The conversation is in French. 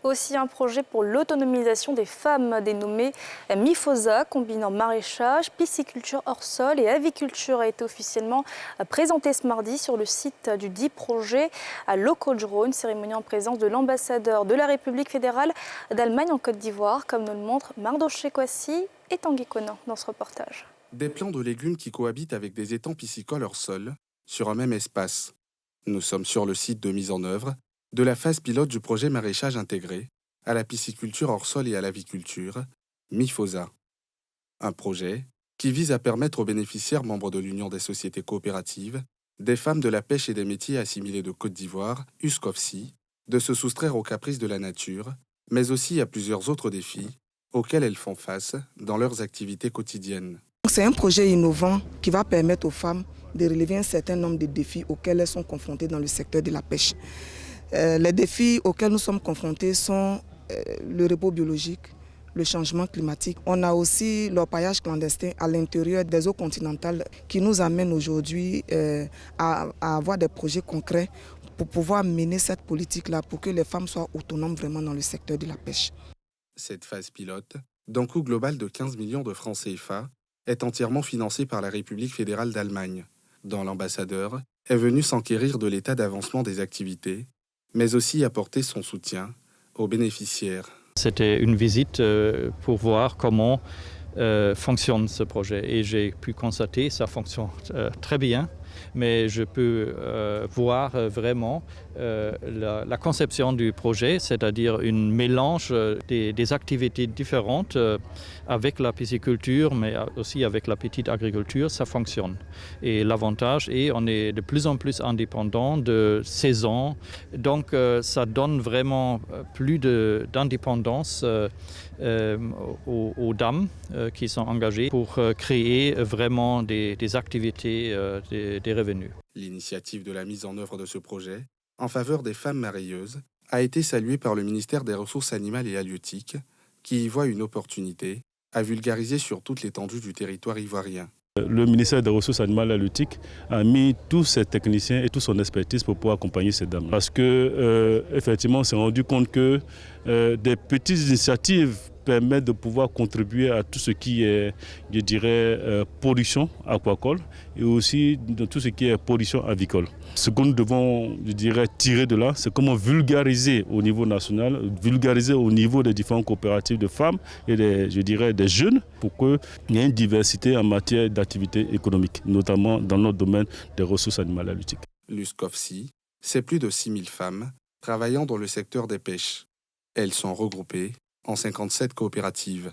Aussi un projet pour l'autonomisation des femmes dénommé MIFOSA, combinant maraîchage, pisciculture hors sol et aviculture, a été officiellement présenté ce mardi sur le site du dit projet à Locodro, une cérémonie en présence de l'ambassadeur de la République fédérale d'Allemagne en Côte d'Ivoire, comme nous le montrent Mardoché Kwasi et Tanguy Conan dans ce reportage. Des plants de légumes qui cohabitent avec des étangs piscicoles hors sol, sur un même espace. Nous sommes sur le site de mise en œuvre de la phase pilote du projet maraîchage intégré à la pisciculture hors sol et à l'aviculture, MIFOSA. Un projet qui vise à permettre aux bénéficiaires membres de l'Union des sociétés coopératives, des femmes de la pêche et des métiers assimilés de Côte d'Ivoire, USCOFSI, de se soustraire aux caprices de la nature, mais aussi à plusieurs autres défis auxquels elles font face dans leurs activités quotidiennes. C'est un projet innovant qui va permettre aux femmes de relever un certain nombre de défis auxquels elles sont confrontées dans le secteur de la pêche. Les défis auxquels nous sommes confrontés sont le repos biologique, le changement climatique. On a aussi l'orpaillage clandestin à l'intérieur des eaux continentales qui nous amène aujourd'hui à avoir des projets concrets pour pouvoir mener cette politique-là pour que les femmes soient autonomes vraiment dans le secteur de la pêche. Cette phase pilote, d'un coût global de 15 millions de francs CFA, est entièrement financée par la République fédérale d'Allemagne, dont l'ambassadeur est venu s'enquérir de l'état d'avancement des activités, mais aussi apporter son soutien aux bénéficiaires. C'était une visite pour voir comment fonctionne ce projet et j'ai pu constater que ça fonctionne très bien, mais je peux voir vraiment la conception du projet, c'est-à-dire un mélange des activités différentes avec la pisciculture, mais aussi avec la petite agriculture, ça fonctionne. Et l'avantage est qu'on est de plus en plus indépendant de saison, donc ça donne vraiment plus d'indépendance aux dames qui sont engagées pour créer vraiment des activités, des revenus. L'initiative de la mise en œuvre de ce projet en faveur des femmes marailleuses a été saluée par le ministère des Ressources animales et halieutiques, qui y voit une opportunité à vulgariser sur toute l'étendue du territoire ivoirien. Le ministère des Ressources animales et halieutiques a mis tous ses techniciens et toute son expertise pour pouvoir accompagner ces dames. Parce que, effectivement, on s'est rendu compte que des petites initiatives permettent de pouvoir contribuer à tout ce qui est, je dirais, pollution aquacole et aussi de tout ce qui est pollution avicole. Ce que nous devons, je dirais, tirer de là, c'est comment vulgariser au niveau national, vulgariser au niveau des différentes coopératives de femmes et je dirais des jeunes pour qu'il y ait une diversité en matière d'activité économique, notamment dans notre domaine des ressources animales et halieutiques. L'USCOFSI, c'est plus de 6000 femmes travaillant dans le secteur des pêches. Elles sont regroupées en 57 coopératives.